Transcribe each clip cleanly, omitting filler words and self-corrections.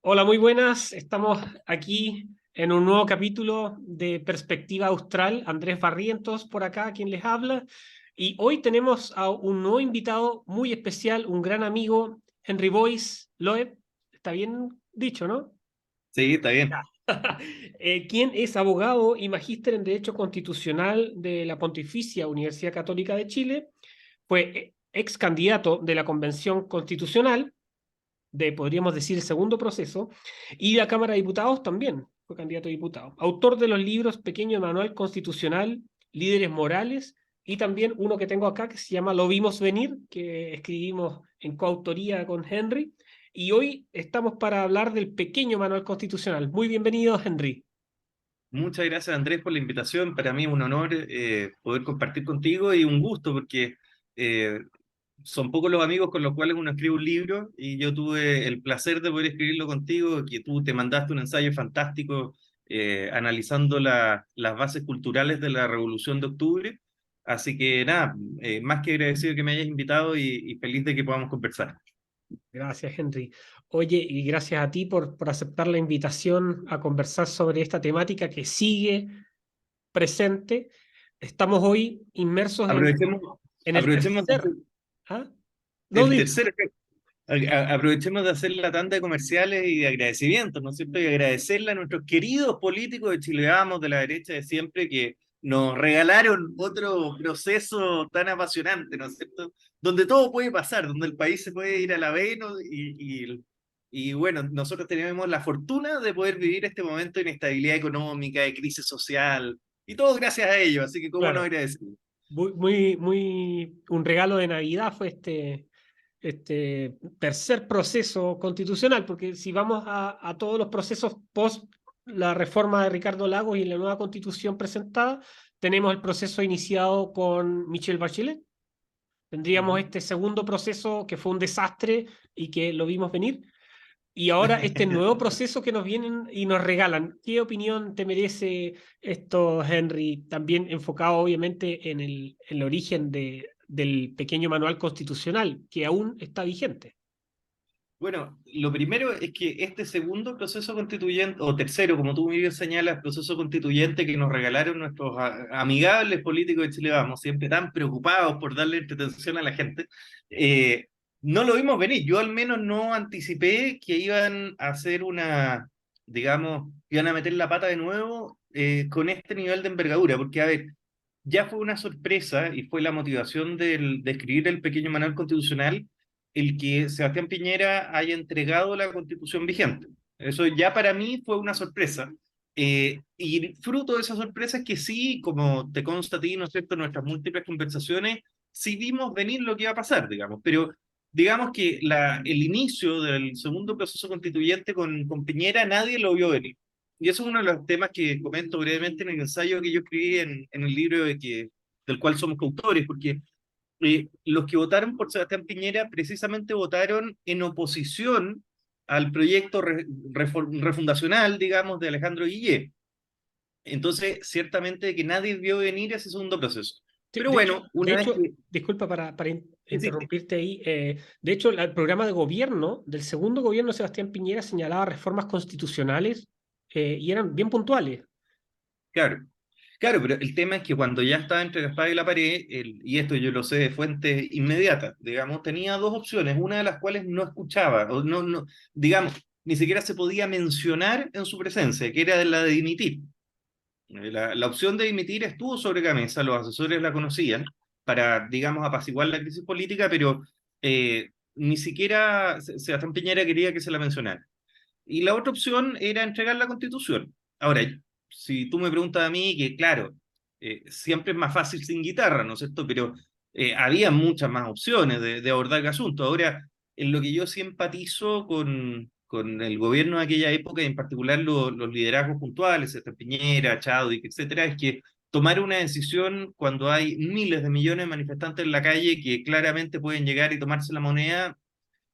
Hola, muy buenas. Estamos aquí en un nuevo capítulo de Perspectiva Austral. Andrés Barrientos por acá, quien les habla. Y hoy tenemos a un nuevo invitado muy especial, un gran amigo, Henry Boyce Loeb. Está bien dicho, ¿no? Sí, está bien. Ya. Quien es abogado y magíster en Derecho Constitucional de la Pontificia Universidad Católica de Chile. Fue ex candidato de la Convención Constitucional de, podríamos decir, el segundo proceso, y la Cámara de Diputados también fue candidato a diputado. Autor de los libros Pequeño Manual Constitucional, Líderes Morales, y también uno que tengo acá que se llama Lo Vimos Venir, que escribimos en coautoría con Henry, y hoy estamos para hablar del Pequeño Manual Constitucional. Muy bienvenido, Henry. Muchas gracias, Andrés, por la invitación. Para mí es un honor poder compartir contigo y un gusto porque eh, son pocos los amigos con los cuales uno escribe un libro y yo tuve el placer de poder escribirlo contigo, que tú te mandaste un ensayo fantástico analizando las bases culturales de la Revolución de Octubre. Así que nada, más que agradecido que me hayas invitado y feliz de que podamos conversar. Gracias, Henry. Oye, y gracias a ti por aceptar la invitación a conversar sobre esta temática que sigue presente. Estamos hoy inmersos Aprovechemos, en el aprovechemos de tercer. hacer ¿Ah? No, el tercer aprovechemos de hacer la tanda de comerciales y de agradecimientos, ¿no es cierto? Y agradecerle a nuestros queridos políticos de Chile Vamos, de la derecha de siempre, que nos regalaron otro proceso tan apasionante, ¿no es cierto? Donde todo puede pasar, donde el país se puede ir a la vez, ¿no? Y bueno, nosotros tenemos la fortuna de poder vivir este momento de inestabilidad económica, de crisis social, y todo gracias a ellos, así que cómo no claro, agradecer. un regalo de Navidad fue este tercer proceso constitucional, porque si vamos a todos los procesos post la reforma de Ricardo Lagos y la nueva constitución presentada, tenemos el proceso iniciado con Michelle Bachelet. Tendríamos Ujú. este segundo proceso que fue un desastre y que lo vimos venir. Y ahora este nuevo proceso que nos vienen y nos regalan. ¿Qué opinión te merece esto, Henry? También enfocado obviamente en el origen del pequeño manual constitucional, que aún está vigente. Bueno, lo primero es que este segundo proceso constituyente, o tercero, como tú muy bien señalas, proceso constituyente que nos regalaron nuestros amigables políticos de Chile Vamos, siempre tan preocupados por darle entretención a la gente, eh, no lo vimos venir. Yo al menos no anticipé que iban a hacer digamos, iban a meter la pata de nuevo con este nivel de envergadura, porque a ver, ya fue una sorpresa y fue la motivación de escribir el pequeño manual constitucional el que Sebastián Piñera haya entregado la constitución vigente. Eso ya para mí fue una sorpresa. Y fruto de esa sorpresa es que sí, como te consta a ti, ¿no es cierto?, en nuestras múltiples conversaciones, sí vimos venir lo que iba a pasar, digamos, pero digamos que el inicio del segundo proceso constituyente con Piñera nadie lo vio venir. Y eso es uno de los temas que comento brevemente en el ensayo que yo escribí en el libro del cual somos coautores, porque los que votaron por Sebastián Piñera precisamente votaron en oposición al proyecto refundacional, digamos, de Alejandro Guillé. Entonces, ciertamente que nadie vio venir ese segundo proceso. Sí, Pero bueno, de una vez hecho, que... disculpa Sí, sí, interrumpirte ahí. De hecho, el programa de gobierno del segundo gobierno de Sebastián Piñera señalaba reformas constitucionales y eran bien puntuales. claro. Claro, pero el tema es que cuando ya estaba entre la espada y la pared, y esto yo lo sé de fuentes inmediatas, digamos, tenía dos opciones, una de las cuales no escuchaba, o digamos, ni siquiera se podía mencionar en su presencia, que era la de dimitir. La opción de dimitir estuvo sobre la mesa, los asesores la conocían para, digamos, apaciguar la crisis política, pero ni siquiera Sebastián Piñera quería que se la mencionara. Y la otra opción era entregar la constitución. Ahora, si tú me preguntas a mí, que claro, siempre es más fácil sin guitarra, ¿no es cierto? Pero había muchas más opciones de abordar el asunto. Ahora, en lo que yo sí empatizo con el gobierno de aquella época, y en particular los liderazgos puntuales, César Piñera, Chadwick, etcétera, es que tomar una decisión cuando hay miles de millones de manifestantes en la calle que claramente pueden llegar y tomarse la moneda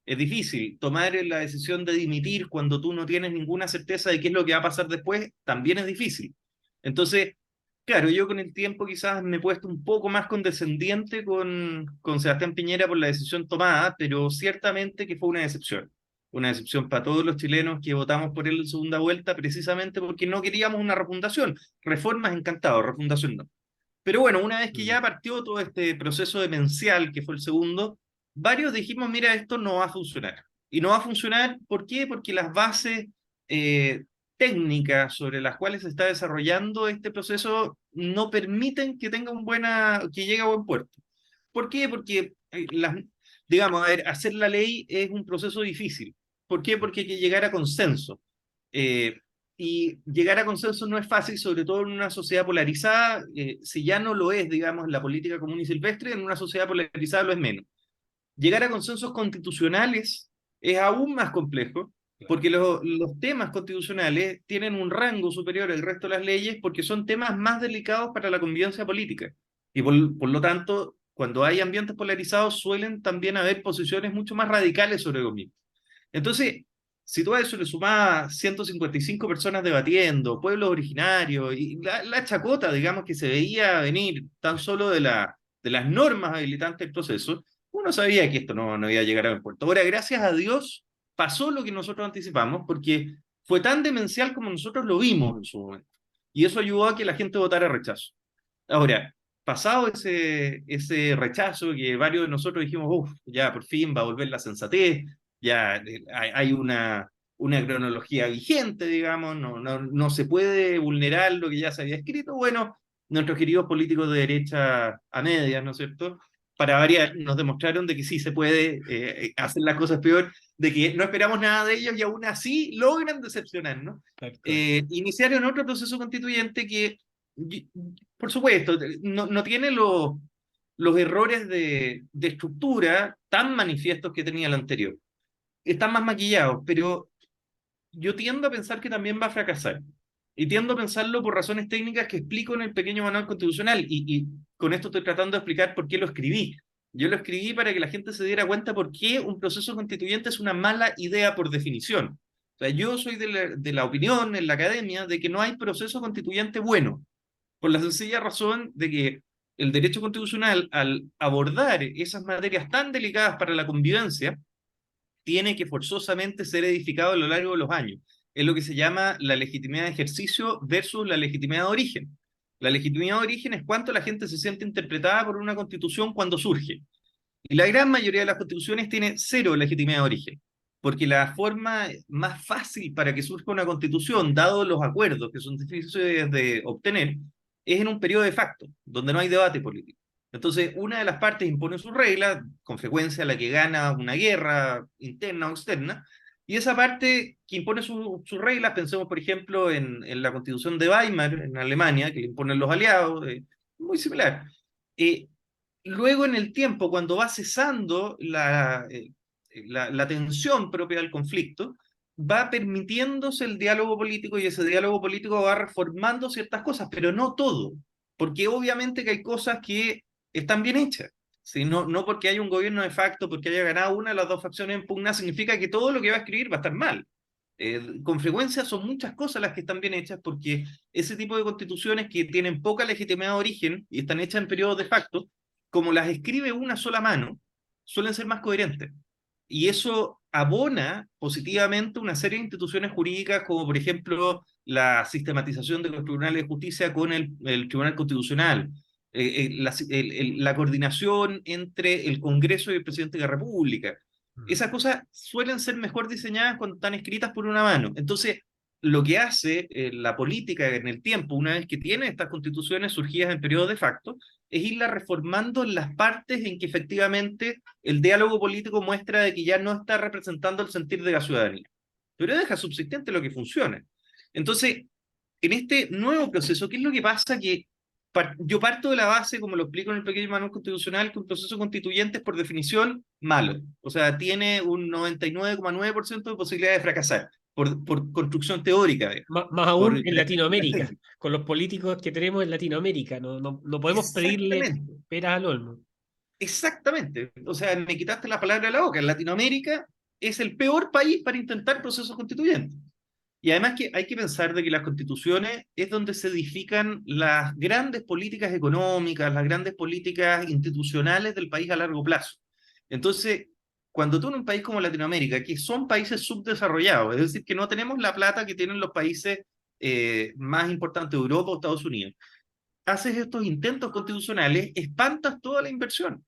es difícil. Tomar la decisión de dimitir cuando tú no tienes ninguna certeza de qué es lo que va a pasar después también es difícil. Entonces, claro, yo con el tiempo quizás me he puesto un poco más condescendiente con Sebastián Piñera por la decisión tomada, pero ciertamente que fue una decepción. una decepción para todos los chilenos que votamos por él en segunda vuelta, precisamente porque no queríamos una refundación. Reformas encantado, refundación no. Pero bueno, una vez que Mm. ya partió todo este proceso demencial, que fue el segundo, varios dijimos, mira, esto no va a funcionar. Y no va a funcionar, ¿por qué? Porque las bases eh, técnicas sobre las cuales se está desarrollando este proceso no permiten que tenga que llegue a buen puerto. ¿Por qué? Porque digamos, a ver, hacer la ley es un proceso difícil. ¿Por qué? Porque hay que llegar a consenso. Eh, y llegar a consenso no es fácil, sobre todo en una sociedad polarizada. Si ya no lo es, digamos, la política común y silvestre, en una sociedad polarizada lo es menos. Llegar a consensos constitucionales es aún más complejo, porque los temas constitucionales tienen un rango superior al resto de las leyes porque son temas más delicados para la convivencia política. Y por lo tanto, cuando hay ambientes polarizados, suelen también haber posiciones mucho más radicales sobre lo mismo. Entonces, si tú a eso le sumás 155 personas debatiendo, pueblos originarios, y la chacota, digamos, que se veía venir tan solo de las normas habilitantes del proceso, uno sabía que esto no iba a llegar a buen puerto. Ahora, gracias a Dios, pasó lo que nosotros anticipamos, porque fue tan demencial como nosotros lo vimos en su momento. Y eso ayudó a que la gente votara rechazo. Ahora, pasado ese rechazo que varios de nosotros dijimos, uff, ya por fin va a volver la sensatez, ya hay una cronología vigente, digamos, no se puede vulnerar lo que ya se había escrito. Bueno, nuestros queridos políticos de derecha a medias, ¿no es cierto? Para variar, nos demostraron de que sí se puede hacer las cosas peor, de que no esperamos nada de ellos y aún así logran decepcionarnos. Tal cual. Iniciaron otro proceso constituyente que, por supuesto, no tiene los errores de estructura tan manifiestos que tenía el anterior. Están más maquillados, pero yo tiendo a pensar que también va a fracasar. Y tiendo a pensarlo por razones técnicas que explico en el pequeño manual constitucional. Y con esto estoy tratando de explicar por qué lo escribí. Yo lo escribí para que la gente se diera cuenta por qué un proceso constituyente es una mala idea por definición. O sea, yo soy de la opinión en la academia de que no hay proceso constituyente bueno, por la sencilla razón de que el derecho constitucional, al abordar esas materias tan delicadas para la convivencia, tiene que forzosamente ser edificado a lo largo de los años. Es lo que se llama la legitimidad de ejercicio versus la legitimidad de origen. La legitimidad de origen es cuánto la gente se siente interpretada por una constitución cuando surge. Y la gran mayoría de las constituciones tiene cero legitimidad de origen, porque la forma más fácil para que surja una constitución, dado los acuerdos que son difíciles de obtener, es en un periodo de facto, donde no hay debate político. Entonces, una de las partes impone sus reglas, con frecuencia la que gana una guerra interna o externa, y esa parte que impone sus reglas, pensemos por ejemplo en la constitución de Weimar, en Alemania, que le imponen los aliados, muy similar. Eh, Luego en el tiempo, cuando va cesando la tensión propia del conflicto, va permitiéndose el diálogo político y ese diálogo político va reformando ciertas cosas, pero no todo, porque obviamente que hay cosas que están bien hechas. ¿Sí? No porque haya un gobierno de facto, porque haya ganado una de las dos facciones en pugna, significa que todo lo que va a escribir va a estar mal. Con frecuencia son muchas cosas las que están bien hechas porque ese tipo de constituciones que tienen poca legitimidad de origen y están hechas en periodos de facto, como las escribe una sola mano, suelen ser más coherentes. Y eso abona positivamente una serie de instituciones jurídicas, como por ejemplo la sistematización de los tribunales de justicia con el Tribunal Constitucional, la coordinación entre el Congreso y el Presidente de la República. Mm. Esas cosas suelen ser mejor diseñadas cuando están escritas por una mano. Entonces, lo que hace la política en el tiempo, una vez que tiene estas constituciones surgidas en periodo de facto, es irla reformando en las partes en que efectivamente el diálogo político muestra de que ya no está representando el sentir de la ciudadanía, pero deja subsistente lo que funciona. Entonces, en este nuevo proceso, ¿qué es lo que pasa? Que yo parto de la base, como lo explico en el pequeño manual constitucional, que un proceso constituyente es por definición malo. O sea, tiene un 99,9% de posibilidad de fracasar por construcción teórica, Más por aún en características Latinoamérica, técnicas. con los políticos que tenemos en Latinoamérica. No podemos pedirle Exactamente. peras al olmo. Exactamente. O sea, me quitaste la palabra de la boca. En Latinoamérica es el peor país para intentar procesos constituyentes. Y además que hay que pensar de que las constituciones es donde se edifican las grandes políticas económicas, las grandes políticas institucionales del país a largo plazo. Entonces, cuando tú en un país como Latinoamérica, que son países subdesarrollados, es decir, que no tenemos la plata que tienen los países más importantes de Europa o Estados Unidos, haces estos intentos constitucionales, espantas toda la inversión.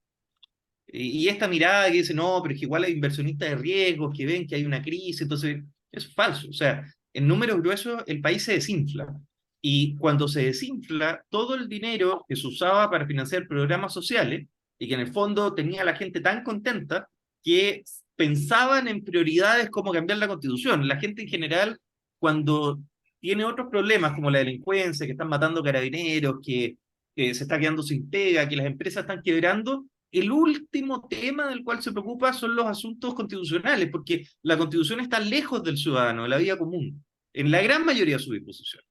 Y esta mirada que dice, no, pero es que igual hay inversionistas de riesgos que ven que hay una crisis, entonces eso es falso. O sea, en números gruesos el país se desinfla. Y cuando se desinfla, todo el dinero que se usaba para financiar programas sociales, y que en el fondo tenía a la gente tan contenta que pensaban en prioridades como cambiar la constitución. La gente en general, cuando tiene otros problemas como la delincuencia, que están matando carabineros, que se está quedando sin pega, que las empresas están quebrando, el último tema del cual se preocupa son los asuntos constitucionales, porque la constitución está lejos del ciudadano, de la vida común, en la gran mayoría de su disposición.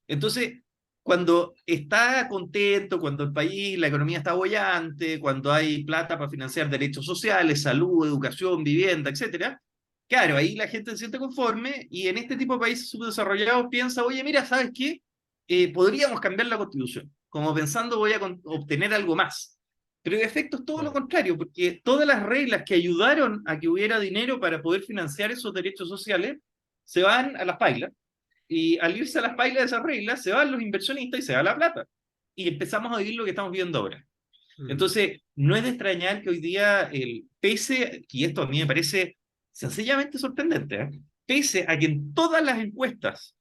Entonces, cuando está contento, cuando el país, la economía está bollante, cuando hay plata para financiar derechos sociales, salud, educación, vivienda, etcétera, claro, ahí la gente se siente conforme y en este tipo de países subdesarrollados piensa, oye, mira, ¿sabes qué? Podríamos cambiar la constitución, como pensando voy a obtener algo más. Pero en efecto es todo lo contrario, porque todas las reglas que ayudaron a que hubiera dinero para poder financiar esos derechos sociales se van a las pailas y al irse a las pailas de esas reglas, se van los inversionistas y se va la plata. Y empezamos a vivir lo que estamos viendo ahora. Entonces, no es de extrañar que hoy día, pese, y esto a mí me parece sencillamente sorprendente, pese a que en todas las encuestas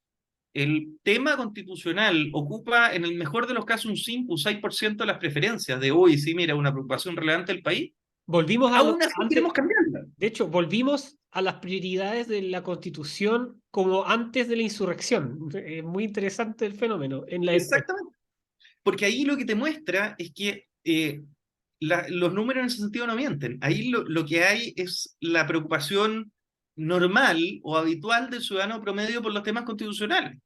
el tema constitucional ocupa en el mejor de los casos un 5 o 6% de las preferencias de hoy, sí, mira, una preocupación relevante del país, Volvimos a aún así antes, queremos cambiarla. de hecho, volvimos a las prioridades de la Constitución como antes de la insurrección. Muy interesante el fenómeno en la encuesta. Exactamente. Porque ahí lo que te muestra es que los números en ese sentido no mienten. Ahí lo que hay es la preocupación normal o habitual del ciudadano promedio por los temas constitucionales.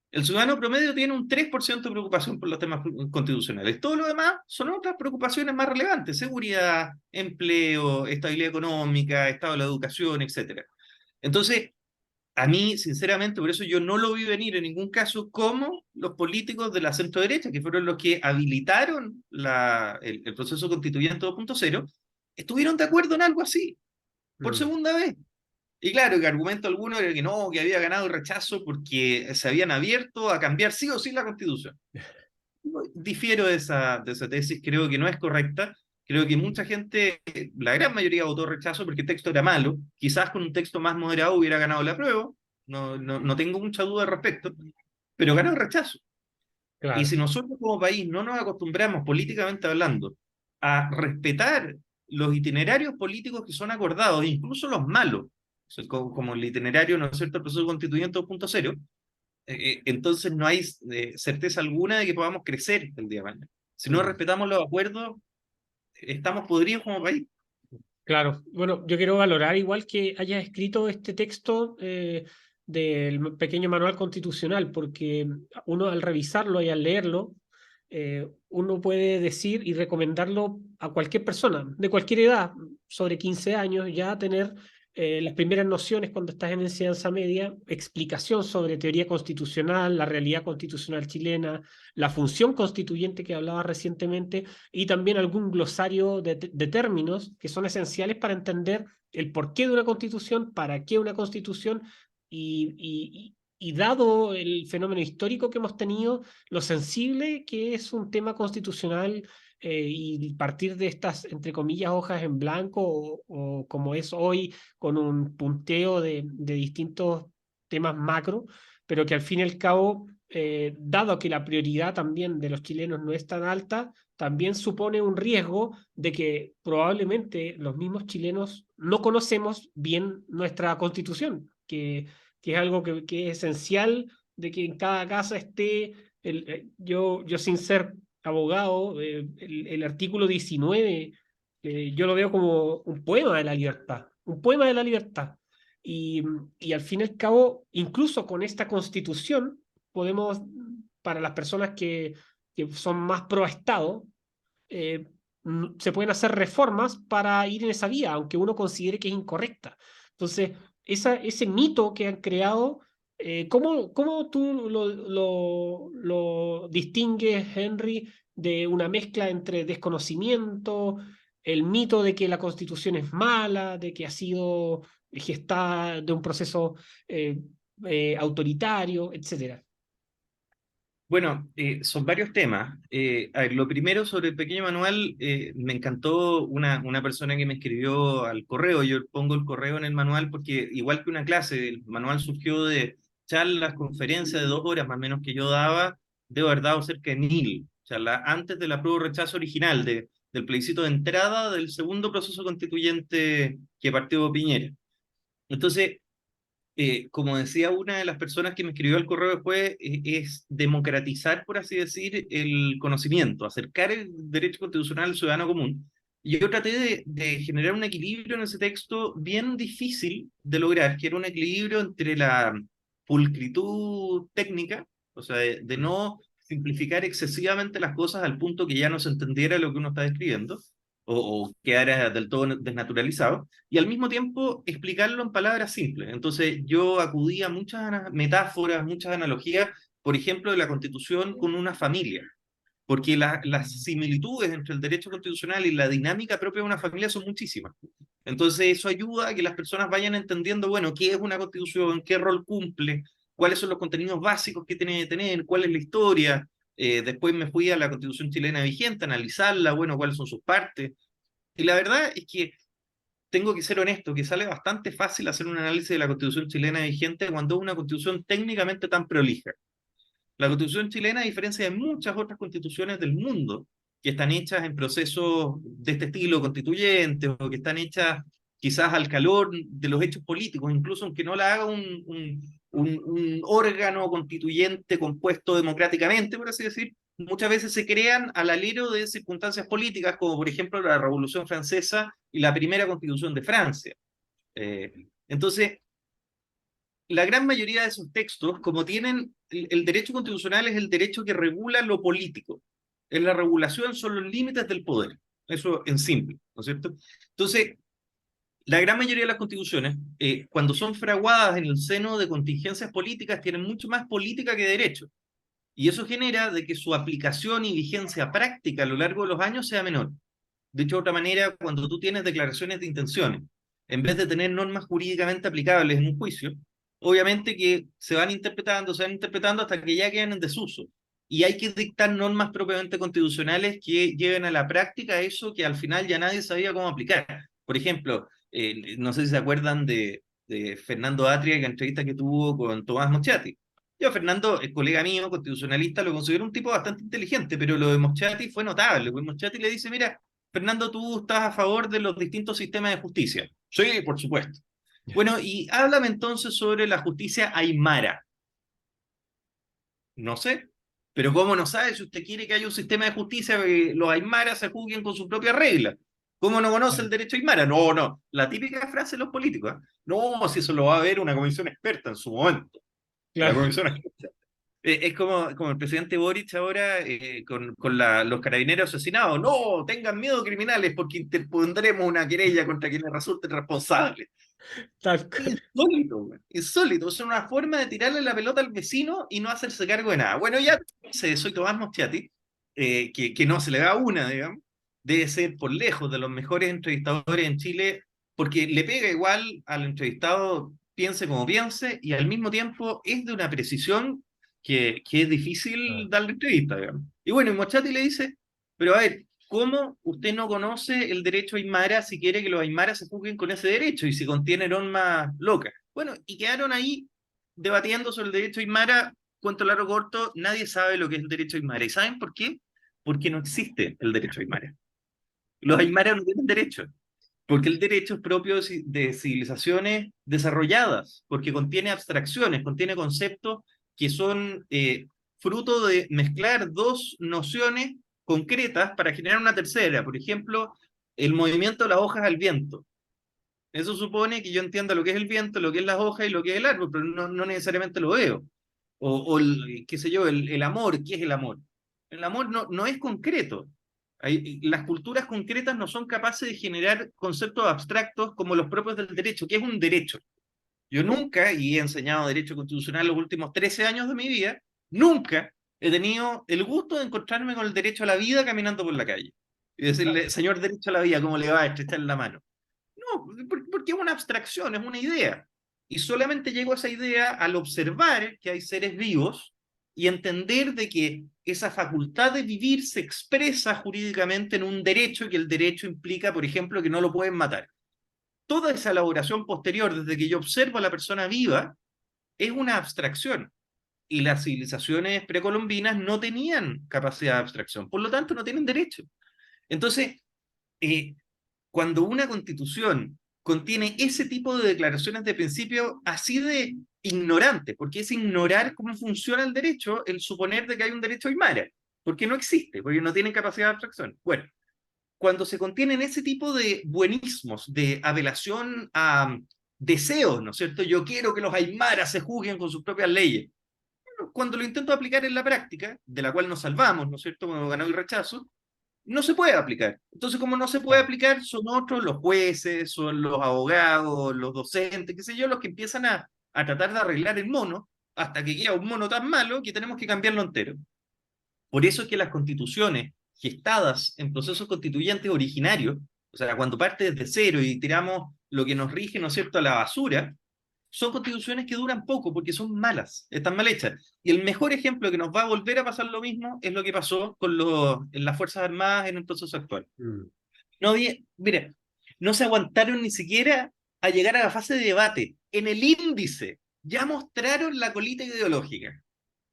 El ciudadano promedio tiene un 3% de preocupación por los temas constitucionales. Todo lo demás son otras preocupaciones más relevantes: seguridad, empleo, estabilidad económica, estado de la educación, etcétera. Entonces, a mí, sinceramente, por eso yo no lo vi venir en ningún caso como los políticos de la centro-derecha, que fueron los que habilitaron el proceso constituyente 2.0, estuvieron de acuerdo en algo así, por Mm. segunda vez. Y claro, que argumento alguno era que no, que había ganado el rechazo porque se habían abierto a cambiar sí o sí la constitución. Difiero de esa tesis, creo que no es correcta. Creo que mucha gente, la gran mayoría votó rechazo porque el texto era malo. Quizás con un texto más moderado hubiera ganado la prueba. No tengo mucha duda al respecto, pero ganó el rechazo. Y Claro. si nosotros como país no nos acostumbramos, políticamente hablando, a respetar los itinerarios políticos que son acordados, incluso los malos, o sea, como el itinerario, ¿no es cierto?, el proceso constituyente 2.0, entonces no hay certeza alguna de que podamos crecer el día de mañana. Si no Mm. respetamos los acuerdos, estamos podridos como país. Claro, bueno, yo quiero valorar igual que hayas escrito este texto del pequeño manual constitucional, porque uno al revisarlo y al leerlo, uno puede decir y recomendarlo a cualquier persona de cualquier edad, sobre 15 años, ya tener las primeras nociones cuando estás en enseñanza media, explicación sobre teoría constitucional, la realidad constitucional chilena, la función constituyente que hablaba recientemente y también algún glosario de términos que son esenciales para entender el porqué de una constitución, para qué una constitución y dado el fenómeno histórico que hemos tenido, lo sensible que es un tema constitucional y partir de estas, entre comillas, hojas en blanco o como es hoy, con un punteo de distintos temas macro, pero que al fin y al cabo, dado que la prioridad también de los chilenos no es tan alta, también supone un riesgo de que probablemente los mismos chilenos no conocemos bien nuestra constitución, que es algo que es esencial de que en cada casa esté, yo sin ser abogado, el artículo 19, yo lo veo como un poema de la libertad, un poema de la libertad. Y, y al fin y al cabo, incluso con esta constitución, podemos, para las personas que son más pro Estado, eh, se pueden hacer reformas para ir en esa vía, aunque uno considere que es incorrecta. Entonces, ese mito que han creado, ¿cómo tú lo distingues, Henry, de una mezcla entre desconocimiento, el mito de que la Constitución es mala, de que ha sido gestada de un proceso autoritario, etcétera. Bueno, son varios temas. A ver, lo primero sobre el pequeño manual, me encantó una persona que me escribió al correo. Yo pongo el correo en el manual porque, igual que una clase, el manual surgió de charlas, conferencias de 2 horas más o menos que yo daba, de haber dado cerca de 1000 charlas antes de la prueba de rechazo original, del plebiscito de entrada del segundo proceso constituyente que partió Piñera. Entonces, como decía una de las personas que me escribió al correo después, es democratizar, por así decir, el conocimiento, acercar el derecho constitucional al ciudadano común. Y yo traté de generar un equilibrio en ese texto bien difícil de lograr, que era un equilibrio entre la pulcritud técnica, o sea, de no simplificar excesivamente las cosas al punto que ya no se entendiera lo que uno está describiendo, o quedara del todo desnaturalizado, y al mismo tiempo explicarlo en palabras simples. Entonces yo acudí a muchas metáforas, muchas analogías, por ejemplo, de la Constitución con una familia, porque las similitudes entre el derecho constitucional y la dinámica propia de una familia son muchísimas. Entonces eso ayuda a que las personas vayan entendiendo, bueno, qué es una constitución, qué rol cumple, cuáles son los contenidos básicos que tiene que tener, cuál es la historia. Después me fui a la constitución chilena vigente, a analizarla, bueno, cuáles son sus partes. Y la verdad es que tengo que ser honesto, que sale bastante fácil hacer un análisis de la constitución chilena vigente cuando es una constitución técnicamente tan prolija. La constitución chilena, a diferencia de muchas otras constituciones del mundo, que están hechas en procesos de este estilo constituyentes o que están hechas quizás al calor de los hechos políticos, incluso aunque no la haga un órgano constituyente compuesto democráticamente, por así decir, muchas veces se crean al alero de circunstancias políticas, como por ejemplo la Revolución Francesa y la primera constitución de Francia. Entonces, la gran mayoría de esos textos, como tienen, el derecho constitucional es el derecho que regula lo político. En la regulación son los límites del poder. Eso en simple, ¿no es cierto? Entonces, la gran mayoría de las constituciones, cuando son fraguadas en el seno de contingencias políticas, tienen mucho más política que derecho. Y eso genera de que su aplicación y vigencia práctica a lo largo de los años sea menor. Dicho de otra manera, cuando tú tienes declaraciones de intenciones, en vez de tener normas jurídicamente aplicables en un juicio, obviamente que se van interpretando hasta que ya quedan en desuso. Y hay que dictar normas propiamente constitucionales que lleven a la práctica eso que al final ya nadie sabía cómo aplicar. Por ejemplo, no sé si se acuerdan de Fernando Atria, la entrevista que tuvo con Tomás Moschati. Yo, Fernando, el colega mío, constitucionalista, lo considero un tipo bastante inteligente, pero lo de Moschati fue notable, porque Moschati le dice, mira, Fernando, ¿tú estás a favor de los distintos sistemas de justicia? Sí, por supuesto. Bueno, y háblame entonces sobre la justicia aymara. No sé, pero ¿cómo no sabe si usted quiere que haya un sistema de justicia que los aymaras se juzguen con sus propias reglas? ¿Cómo no conoce el derecho aymara? No, no, la típica frase de los políticos. ¿Eh? No, si eso lo va a ver una comisión experta en su momento. La Claro. comisión experta. Es como el presidente Boric ahora con los carabineros asesinados. No, tengan miedo criminales porque interpondremos una querella contra quienes resulten responsables. Tal cual. Insólito, güey. Insólito. Es una forma de tirarle la pelota al vecino y no hacerse cargo de nada. Bueno, ya sé, soy Tomás Moschati, que no se le da una, digamos. Debe ser por lejos de los mejores entrevistadores en Chile, porque le pega igual al entrevistado, piense como piense, y al mismo tiempo es de una precisión que es difícil darle entrevista, digamos. Y bueno, y Moschati le dice, pero a ver, ¿cómo usted no conoce el derecho aymara si quiere que los aymaras se juzguen con ese derecho y si contiene normas locas? Bueno, y quedaron ahí debatiendo sobre el derecho aymara, cuento largo corto, nadie sabe lo que es el derecho aymara. ¿Y saben por qué? Porque no existe el derecho aymara. Los aymaras no tienen derecho, porque el derecho es propio de civilizaciones desarrolladas, porque contiene abstracciones, contiene conceptos que son fruto de mezclar dos nociones concretas para generar una tercera. Por ejemplo, el movimiento de las hojas al viento. Eso supone que yo entienda lo que es el viento, lo que es las hojas y lo que es el árbol, pero no necesariamente lo veo. O qué sé yo, el amor, ¿qué es el amor? El amor no es concreto. Las culturas concretas no son capaces de generar conceptos abstractos como los propios del derecho, que es un derecho. Yo nunca, y he enseñado derecho constitucional los últimos 13 años de mi vida, nunca he tenido el gusto de encontrarme con el derecho a la vida caminando por la calle. y decirle, señor derecho a la vida, ¿cómo le va a estrechar la mano? No, porque es una abstracción, es una idea. Y solamente llego a esa idea al observar que hay seres vivos y entender de que esa facultad de vivir se expresa jurídicamente en un derecho y que el derecho implica, por ejemplo, que no lo pueden matar. Toda esa elaboración posterior, desde que yo observo a la persona viva, es una abstracción. Y las civilizaciones precolombinas no tenían capacidad de abstracción, por lo tanto no tienen derecho. Entonces, eh, cuando una constitución contiene ese tipo de declaraciones de principio así de ignorante, porque es ignorar cómo funciona el derecho, el suponer de que hay un derecho aymara, porque no existe, porque no tienen capacidad de abstracción. Bueno, cuando se contienen ese tipo de buenismos, de apelación a deseos, ¿no es cierto? Yo quiero que los aymaras se juzguen con sus propias leyes. Bueno, cuando lo intento aplicar en la práctica, de la cual nos salvamos, ¿no es cierto? Cuando ganó el rechazo, no se puede aplicar. Entonces, como no se puede Claro. aplicar, son otros los jueces, son los abogados, los docentes, qué sé yo, los que empiezan a tratar de arreglar el mono, hasta que queda un mono tan malo que tenemos que cambiarlo entero. Por eso es que las constituciones gestadas en procesos constituyentes originarios, o sea, cuando parte desde cero y tiramos lo que nos rige, ¿no es cierto?, a la basura, son constituciones que duran poco porque son malas, están mal hechas. Y el mejor ejemplo que nos va a volver a pasar lo mismo es lo que pasó con en las Fuerzas Armadas en el proceso actual. Mm. No, mira, no se aguantaron ni siquiera a llegar a la fase de debate. En el índice ya mostraron la colita ideológica.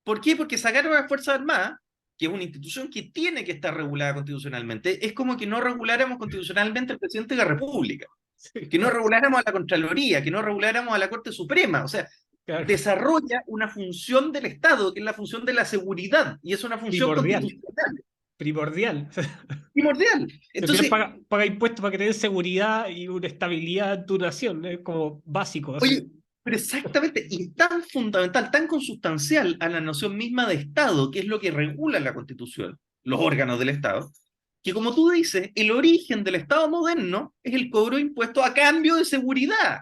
¿Por qué? Porque sacaron a las Fuerzas Armadas, que es una institución que tiene que estar regulada constitucionalmente. Es como que no reguláramos constitucionalmente al presidente de la República, Sí, que no reguláramos a la Contraloría, que no reguláramos a la Corte Suprema. O sea, claro. desarrolla una función del Estado, que es la función de la seguridad, y es una función Primordial, constitucional primordial. primordial. Si al final Entonces, paga impuestos para que te den seguridad y una estabilidad en tu nación, es como básico, así. oye, pero exactamente, y tan fundamental, tan consustancial a la noción misma de Estado, que es lo que regula la Constitución, los órganos del Estado, que como tú dices, el origen del Estado moderno es el cobro de impuestos a cambio de seguridad.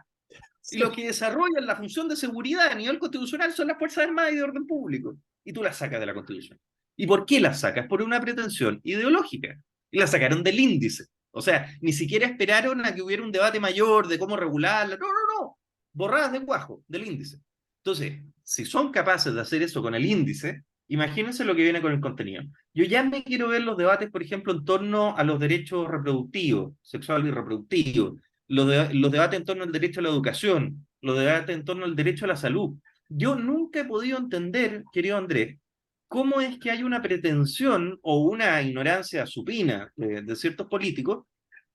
Y los Sí. que desarrollan la función de seguridad a nivel constitucional son las Fuerzas Armadas y de orden público. Y tú las sacas de la Constitución. ¿Y por qué las sacas? Por una pretensión ideológica. Y las sacaron del índice. O sea, ni siquiera esperaron a que hubiera un debate mayor de cómo regularla. No, no, no. Borradas de cuajo, del índice. Entonces, si son capaces de hacer eso con el índice, imagínense lo que viene con el contenido. Yo ya me quiero ver los debates, por ejemplo, en torno a los derechos reproductivos, sexual y reproductivos, los debates en torno al derecho a la educación, los debates en torno al derecho a la salud. Yo nunca he podido entender, querido Andrés, cómo es que hay una pretensión o una ignorancia supina de ciertos políticos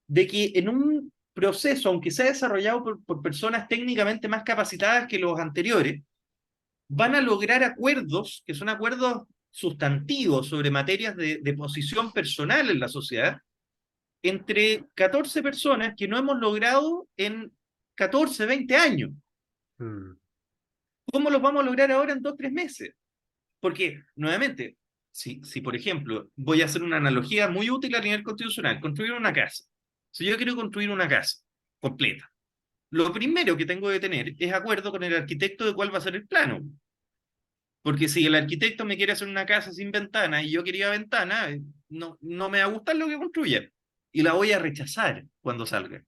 de que en un proceso, aunque sea desarrollado por personas técnicamente más capacitadas que los anteriores, van a lograr acuerdos que son acuerdos sustantivos sobre materias de posición personal en la sociedad entre 14 personas que no hemos logrado en 14, 20 años. Mm. ¿Cómo los vamos a lograr ahora en 2, 3 meses? Porque, nuevamente, si por ejemplo, voy a hacer una analogía muy útil a nivel constitucional, construir una casa. Si yo quiero construir una casa completa, lo primero que tengo que tener es acuerdo con el arquitecto de cuál va a ser el plano. Porque si el arquitecto me quiere hacer una casa sin ventana y yo quería ventana, no me va a gustar lo que construya. Y la voy a rechazar cuando salga.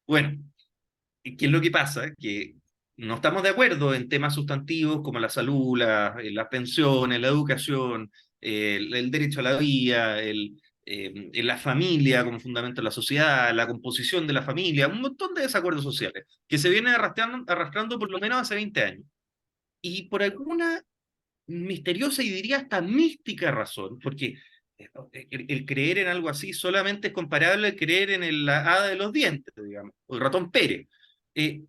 Bueno, ¿qué es lo que pasa? Que no estamos de acuerdo en temas sustantivos como la salud, las pensiones, la educación, el derecho a la vida, la familia como fundamento de la sociedad, la composición de la familia, un montón de desacuerdos sociales que se vienen arrastrando por lo menos hace 20 años. Y por alguna misteriosa y diría hasta mística razón, porque el creer en algo así solamente es comparable al creer en la hada de los dientes, digamos, o el ratón Pérez.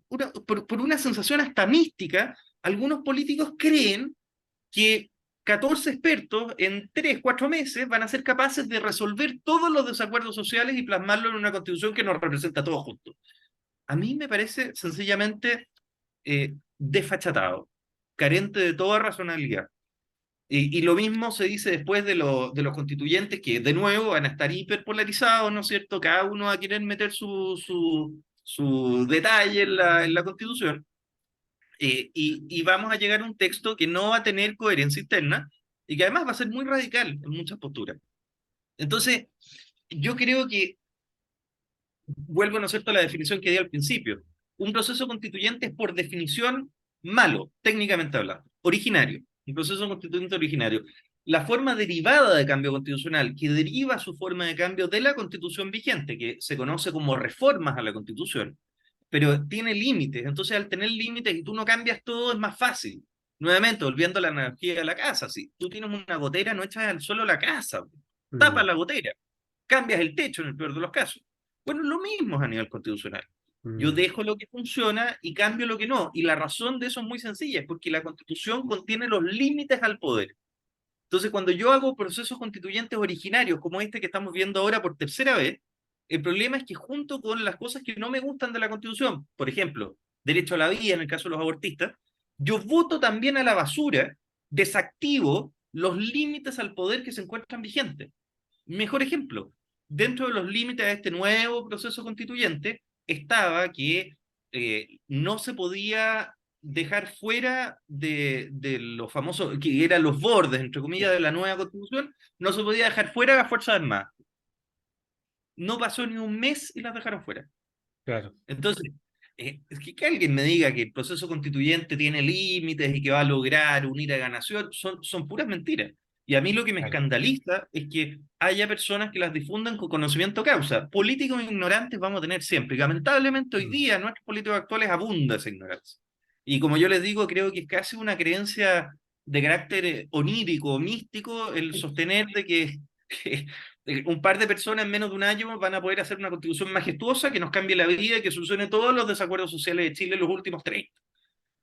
Por una sensación hasta mística, algunos políticos creen que 14 expertos en 3, 4 meses van a ser capaces de resolver todos los desacuerdos sociales y plasmarlo en una constitución que nos representa a todos juntos. A mí me parece sencillamente desfachatado, carente de toda razonabilidad. Y lo mismo se dice después de los constituyentes que, de nuevo, van a estar hiperpolarizados, ¿no es cierto? Cada uno va a querer meter su detalle en la constitución. Y vamos a llegar a un texto que no va a tener coherencia interna y que además va a ser muy radical en muchas posturas. Entonces, yo creo que, vuelvo, ¿no es cierto?, a la definición que di al principio. Un proceso constituyente es por definición malo, técnicamente hablando, originario, un proceso constituyente originario. La forma derivada de cambio constitucional, que deriva su forma de cambio de la constitución vigente, que se conoce como reformas a la constitución, pero tiene límites. Entonces, al tener límites y tú no cambias todo, es más fácil. Nuevamente, volviendo a la analogía de la casa, si tú tienes una gotera, no echas al suelo la casa, tapas Mm, la gotera, cambias el techo en el peor de los casos. Bueno, lo mismo es a nivel constitucional. Yo mm, dejo lo que funciona y cambio lo que no. Y la razón de eso es muy sencilla, es porque la constitución contiene los límites al poder. Entonces, cuando yo hago procesos constituyentes originarios, como este que estamos viendo ahora por tercera vez, el problema es que junto con las cosas que no me gustan de la Constitución, por ejemplo, derecho a la vida en el caso de los abortistas, yo voto también a la basura, desactivo los límites al poder que se encuentran vigentes. Mejor ejemplo, dentro de los límites de este nuevo proceso constituyente estaba que no se podía dejar fuera de los famosos, que eran los bordes, entre comillas, de la nueva constitución, no se podía dejar fuera a las Fuerzas Armadas. No pasó ni un mes y las dejaron fuera. claro, Entonces, es que alguien me diga que el proceso constituyente tiene límites y que va a lograr unir a la nación, son puras mentiras. Y a mí lo que me claro. escandaliza es que haya personas que las difundan con conocimiento de causa. Políticos ignorantes vamos a tener siempre. Y lamentablemente hoy Mm. día en nuestros políticos actuales abunda esa ignorancia. Y como yo les digo, creo que es casi una creencia de carácter onírico, místico, el sostener de que un par de personas en menos de un año van a poder hacer una constitución majestuosa que nos cambie la vida y que solucione todos los desacuerdos sociales de Chile en los últimos 30.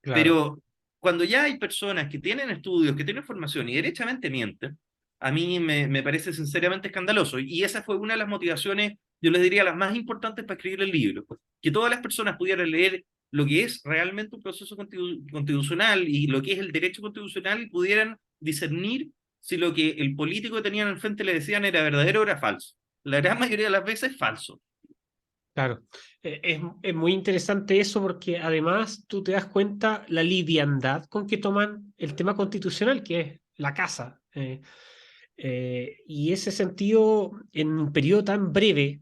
Claro, Pero cuando ya hay personas que tienen estudios, que tienen formación y derechamente mienten, a mí me parece sinceramente escandaloso. Y esa fue una de las motivaciones, yo les diría, las más importantes para escribir el libro. Que todas las personas pudieran leer lo que es realmente un proceso constitucional y lo que es el derecho constitucional y pudieran discernir si lo que el político que tenían al frente le decían era verdadero o era falso. La gran mayoría de las veces es falso. claro. Es muy interesante eso porque además tú te das cuenta la liviandad con que toman el tema constitucional, que es la casa. Y ese sentido, en un periodo tan breve,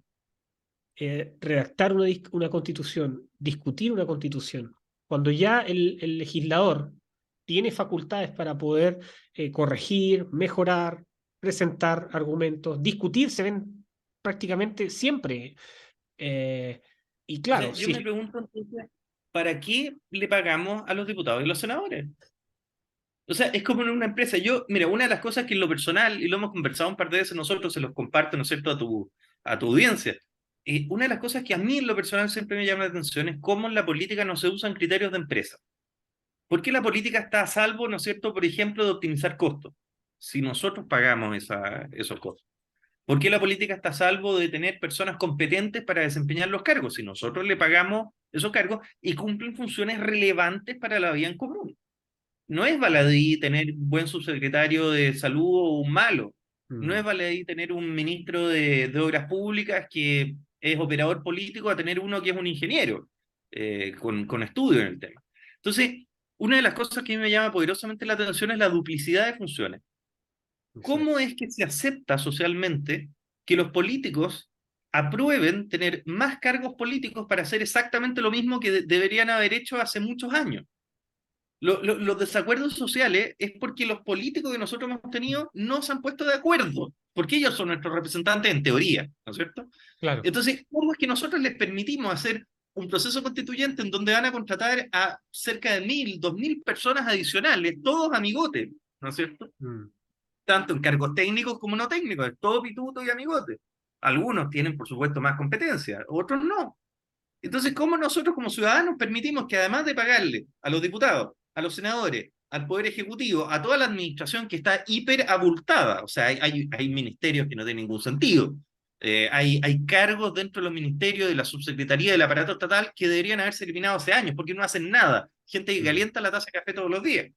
redactar una constitución, discutir una constitución, cuando ya el legislador tiene facultades para poder corregir, mejorar, presentar argumentos, discutir, se ven prácticamente siempre. Eh, y O sea, claro, yo me sí, pregunto entonces, ¿para qué le pagamos a los diputados y los senadores? O sea, es como en una empresa. Yo, mira, una de las cosas que en lo personal, y lo hemos conversado un par de veces nosotros, se los comparto, ¿no es cierto?, a tu audiencia. Una de las cosas que a mí en lo personal siempre me llama la atención es cómo en la política no se usan criterios de empresa. ¿Por qué la política está a salvo, ¿no es cierto?, por ejemplo, de optimizar costos, si nosotros pagamos esos costos? ¿Por qué la política está a salvo de tener personas competentes para desempeñar los cargos, si nosotros le pagamos esos cargos y cumplen funciones relevantes para la vida en común? No es baladí tener un buen subsecretario de salud o un malo. No es mm, baladí tener un ministro de Obras Públicas que es operador político a tener uno que es un ingeniero con estudio en el tema. Entonces, una de las cosas que a mí me llama poderosamente la atención es la duplicidad de funciones. ¿Cómo exacto. es que se acepta socialmente que los políticos aprueben tener más cargos políticos para hacer exactamente lo mismo que deberían haber hecho hace muchos años? Los desacuerdos sociales es porque los políticos que nosotros hemos tenido no se han puesto de acuerdo, porque ellos son nuestros representantes en teoría, ¿no es cierto? Claro. Entonces, ¿cómo es que nosotros les permitimos hacer un proceso constituyente en donde van a contratar a cerca de 1.000, 2.000 personas adicionales, todos amigotes, ¿no es cierto? Mm, Tanto en cargos técnicos como no técnicos, todo pituto y amigote. Algunos tienen, por supuesto, más competencia, otros no. Entonces, ¿cómo nosotros como ciudadanos permitimos que además de pagarle a los diputados, a los senadores, al Poder Ejecutivo, a toda la administración que está hiper abultada, o sea, hay ministerios que no tienen ningún sentido, hay cargos dentro de los ministerios, de la subsecretaría del aparato estatal que deberían haberse eliminado hace años, porque no hacen nada, gente que mm. calienta la taza de café todos los días.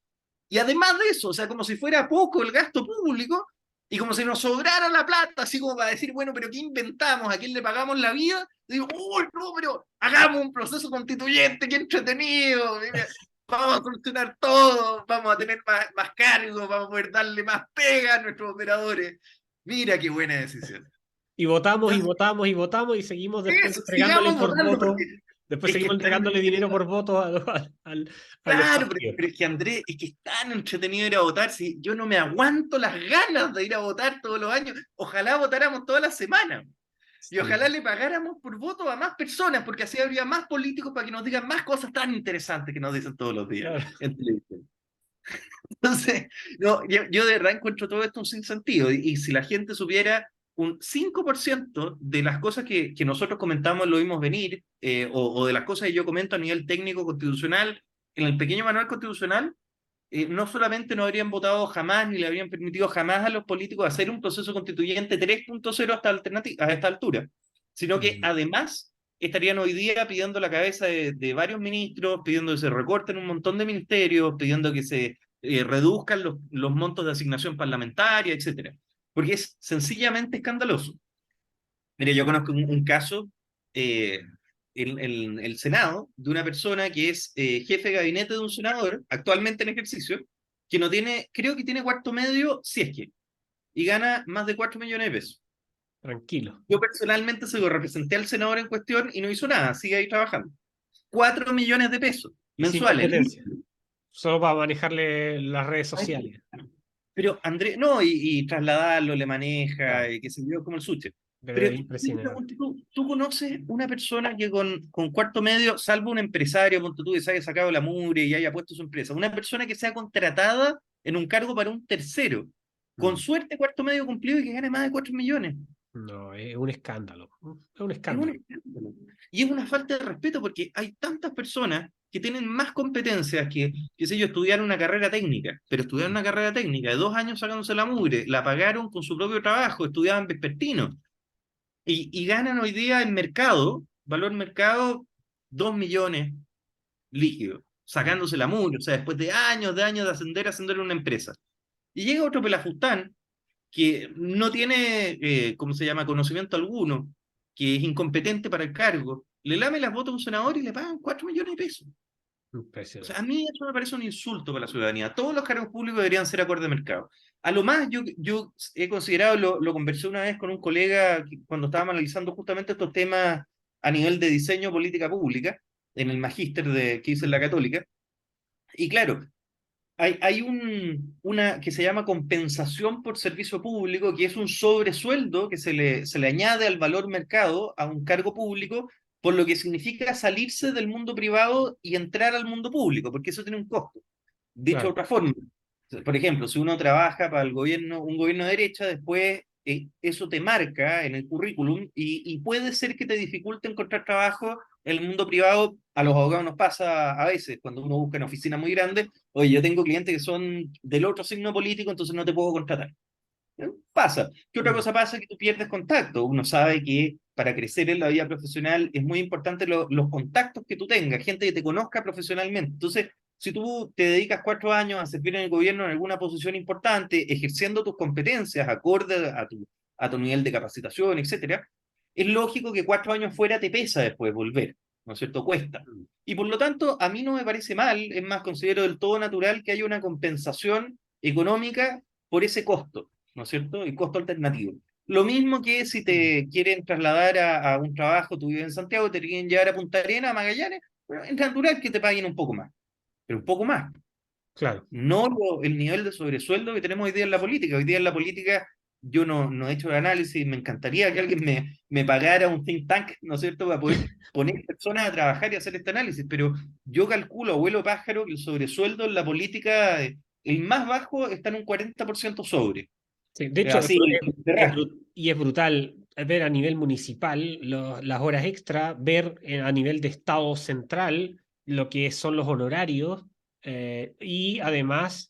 Y además de eso, o sea, como si fuera poco el gasto público y como si nos sobrara la plata, así como para decir, bueno, pero ¿qué inventamos? ¿A quién le pagamos la vida? Digo, uy, no, pero hagamos un proceso constituyente, qué entretenido, mira, vamos a solucionar todo, vamos a tener más cargos, vamos a poder darle más pega a nuestros operadores. Mira qué buena decisión. Y votamos y Entonces, votamos y votamos y seguimos después entregándole sigamos por votando, voto, porque después es que seguimos están. entregándole dinero por voto a los Claro, partidos. pero es que Andrés, es que es tan entretenido ir a votar, si yo no me aguanto las ganas de ir a votar todos los años, ojalá votáramos toda la semana. Y Sí, ojalá le pagáramos por voto a más personas, porque así habría más políticos para que nos digan más cosas tan interesantes que nos dicen todos los días claro. en televisión. Entonces, no, yo de verdad encuentro todo esto un sinsentido. Y si la gente supiera un 5% de las cosas que nosotros comentamos, lo vimos venir, o de las cosas que yo comento a nivel técnico constitucional, en el pequeño manual constitucional, no solamente no habrían votado jamás, ni le habrían permitido jamás a los políticos hacer un proceso constituyente 3.0 a esta altura, sino que Mm. además estarían hoy día pidiendo la cabeza de varios ministros, pidiendo que se recorten un montón de ministerios, pidiendo que se reduzcan los montos de asignación parlamentaria, etcétera. Porque es sencillamente escandaloso. Mire, yo conozco un caso eh, en el Senado de una persona que es jefe de gabinete de un senador, actualmente en ejercicio, que no tiene, creo que tiene cuarto medio, si es que, y gana más de 4 millones de pesos. Tranquilo, Yo personalmente se lo representé al senador en cuestión y no hizo nada, sigue ahí trabajando. 4 millones de pesos sin mensuales. competencia, solo para manejarle las redes sociales. Pero Andrés, no, y trasladarlo, le maneja, Claro, y qué sé yo, como el suche. pero Pero es yo te impresionante. pregunto, ¿tú conoces una persona que con cuarto medio, salvo un empresario, ponte tú, que se haya sacado la mugre y haya puesto su empresa, una persona que sea contratada en un cargo para un tercero, con Mm. suerte cuarto medio cumplido y que gane más de 4 millones? No, es un escándalo. Es un Es un escándalo. escándalo. Y es una falta de respeto porque hay tantas personas que tienen más competencias que, qué sé yo, estudiar una carrera técnica, pero estudiar una carrera técnica de 2 años sacándose la mugre, la pagaron con su propio trabajo, estudiaban vespertino y ganan hoy día en mercado, valor mercado, 2 millones líquidos, Mm. sacándose la mugre, o sea, después de años de ascender en una empresa. Y llega otro pelafustán que no tiene, ¿cómo se llama?, conocimiento alguno, que es incompetente para el cargo, le lame las botas a un senador y le pagan 4 millones de pesos. O sea, a Impresionante. mí eso me parece un insulto para la ciudadanía. Todos los cargos públicos deberían ser acorde de mercado. A lo más, yo he considerado, lo conversé una vez con un colega cuando estábamos analizando justamente estos temas a nivel de diseño de política pública, en el magíster que hice en la Mm. Católica. Y claro, hay una que se llama compensación por servicio público, que es un sobresueldo que se le añade al valor mercado a un cargo público, por lo que significa salirse del mundo privado y entrar al mundo público, porque eso tiene un costo. Dicho de Claro. otra forma, por ejemplo, si uno trabaja para el gobierno, un gobierno de derecha, después eso te marca en el currículum y puede ser que te dificulte encontrar trabajo en el mundo privado. A los abogados nos pasa a veces, cuando uno busca en oficinas muy grandes, oye, yo tengo clientes que son del otro signo político, entonces no te puedo contratar. Pasa. ¿Qué otra Mm. cosa pasa? Que tú pierdes contacto. Uno sabe que para crecer en la vida profesional es muy importante los contactos que tú tengas, gente que te conozca profesionalmente. Entonces, si tú te dedicas 4 años a servir en el gobierno en alguna posición importante, ejerciendo tus competencias acorde a tu nivel de capacitación, etcétera, es lógico que 4 años fuera te pesa después volver, ¿no es cierto? Cuesta. Mm. Y por lo tanto, a mí no me parece mal, es más, considero del todo natural que haya una compensación económica por ese costo, ¿no es cierto? El costo alternativo. Lo mismo que si Mm. te quieren trasladar a un trabajo, tú vives en Santiago, te quieren llevar a Punta Arenas, a Magallanes, bueno, es natural que te paguen un poco más, pero un poco más. Claro. No el nivel de sobresueldo que tenemos hoy día en la política. Hoy día en la política yo no he hecho el análisis, me encantaría que alguien me pagara un think tank, ¿no es cierto?, para poder poner personas a trabajar y hacer este análisis, pero yo calculo, abuelo pájaro, que el sobresueldo en la política, el más bajo está en un 40% sobre. Sí, de hecho, Así, de rasgo. y es brutal ver a nivel municipal las horas extra, ver a nivel de Estado central lo que son los honorarios y además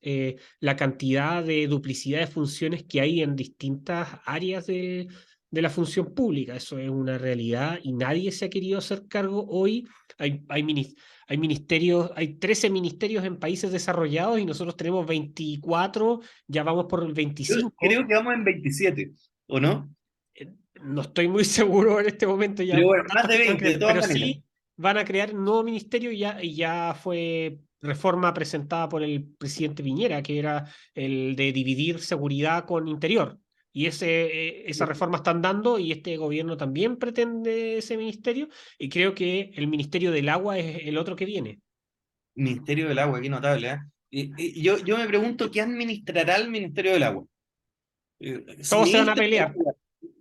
la cantidad de duplicidad de funciones que hay en distintas áreas de la función pública. Eso es una realidad y nadie se ha querido hacer cargo hoy. Hay ministerios, hay 13 ministerios en países desarrollados y nosotros tenemos 24, ya vamos por el Yo 25. creo que vamos en 27, ¿o no? No estoy muy seguro en este momento ya Pero por bueno, más tantos de que se van 20, de creando, todas pero maneras. sí van a crear un nuevo ministerio y ya fue reforma presentada por el presidente Piñera, que era el de dividir seguridad con interior. Y esa reforma están dando y este gobierno también pretende ese ministerio y creo que el Ministerio del Agua es el otro que viene. Ministerio del Agua, qué notable, ¿eh? Yo me pregunto qué administrará el Ministerio del Agua. Todos se van a Ministro del pelear, Agua.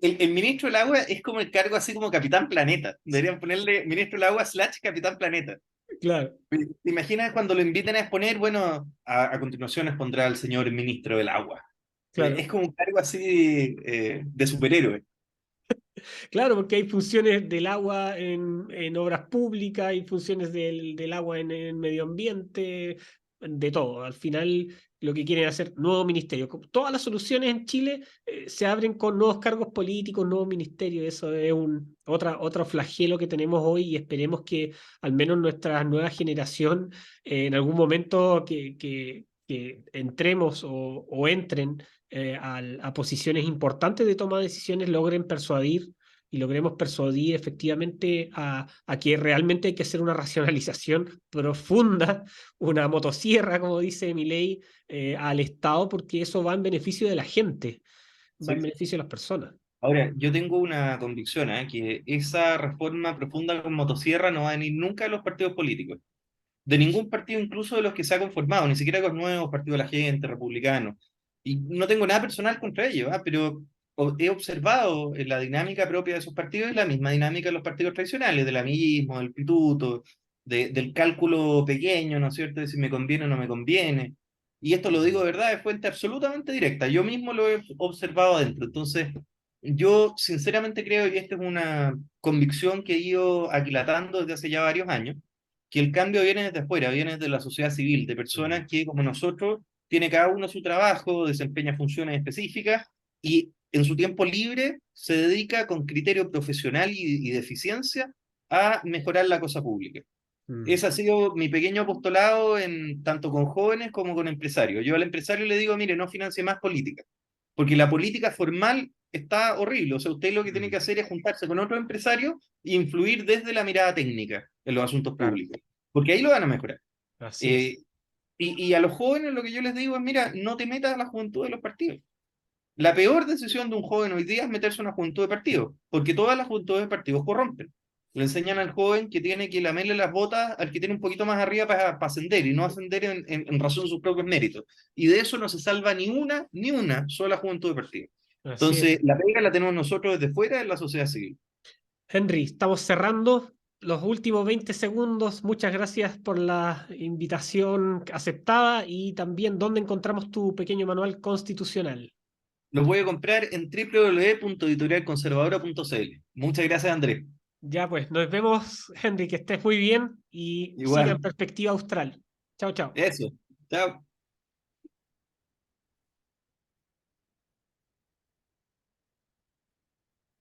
El ministro del Agua es como el cargo así como Capitán Planeta. Deberían ponerle ministro del Agua / Capitán Planeta. claro, ¿Te imaginas cuando lo inviten a exponer? Bueno, a continuación expondrá el señor ministro del Agua. claro. Es como un cargo así de superhéroe. Claro, porque hay funciones del agua en obras públicas, hay funciones del agua en medio ambiente, de todo. Al final, lo que quieren hacer, nuevo ministerio. Todas las soluciones en Chile se abren con nuevos cargos políticos, nuevos ministerios. Eso es otro flagelo que tenemos hoy y esperemos que al menos nuestra nueva generación, en algún momento que entremos o entren a posiciones importantes de toma de decisiones, logren persuadir y logremos persuadir efectivamente a que realmente hay que hacer una racionalización profunda, una motosierra, como dice Milei, al Estado, porque eso va en beneficio de la gente, va en Sí. beneficio de las personas. Ahora, yo tengo una convicción, que esa reforma profunda con motosierra no va a venir nunca de los partidos políticos, de ningún partido, incluso de los que se ha conformado, ni siquiera con los nuevos partidos de la gente, republicanos. Y no tengo nada personal contra ellos, pero he observado la dinámica propia de esos partidos y la misma dinámica de los partidos tradicionales, del amiguismo, del pituto, del cálculo pequeño, ¿no es cierto?, de si me conviene o no me conviene. Y esto lo digo de verdad, de fuente absolutamente directa. Yo mismo lo he observado adentro. Entonces, yo sinceramente creo, y esta es una convicción que he ido aquilatando desde hace ya varios años, que el cambio viene desde afuera, viene de la sociedad civil, de Mm. personas que, como nosotros, tiene cada uno su trabajo, desempeña funciones específicas y en su tiempo libre se dedica con criterio profesional y de eficiencia a mejorar la cosa pública. Mm. Ese ha sido mi pequeño apostolado tanto con jóvenes como con empresarios. Yo al empresario le digo, mire, no financie más política, porque la política formal está horrible. O sea, usted lo que tiene que Mm. hacer es juntarse con otros empresarios e influir desde la mirada técnica en los asuntos Claro, públicos, porque ahí lo van a mejorar. así Eh, es. y a los jóvenes lo que yo les digo es, mira, no te metas a la juventud de los partidos. La peor decisión de un joven hoy día es meterse en una juventud de partidos, porque todas las juventudes de partidos corrompen. Le enseñan al joven que tiene que lamerle las botas al que tiene un poquito más arriba para ascender y no ascender en razón de sus propios méritos. Y de eso no se salva ni una sola juventud de partidos. Así Entonces, es. la pega la tenemos nosotros desde fuera de la sociedad civil. Henry, estamos cerrando los últimos 20 segundos. Muchas gracias por la invitación aceptada y también dónde encontramos tu pequeño manual constitucional. Los voy a comprar en www.editorialconservadora.cl. Muchas gracias, Andrés. Ya pues, nos vemos, Henry, que estés muy bien y siga en Igual. perspectiva austral. Chao, chao. Eso. Chao.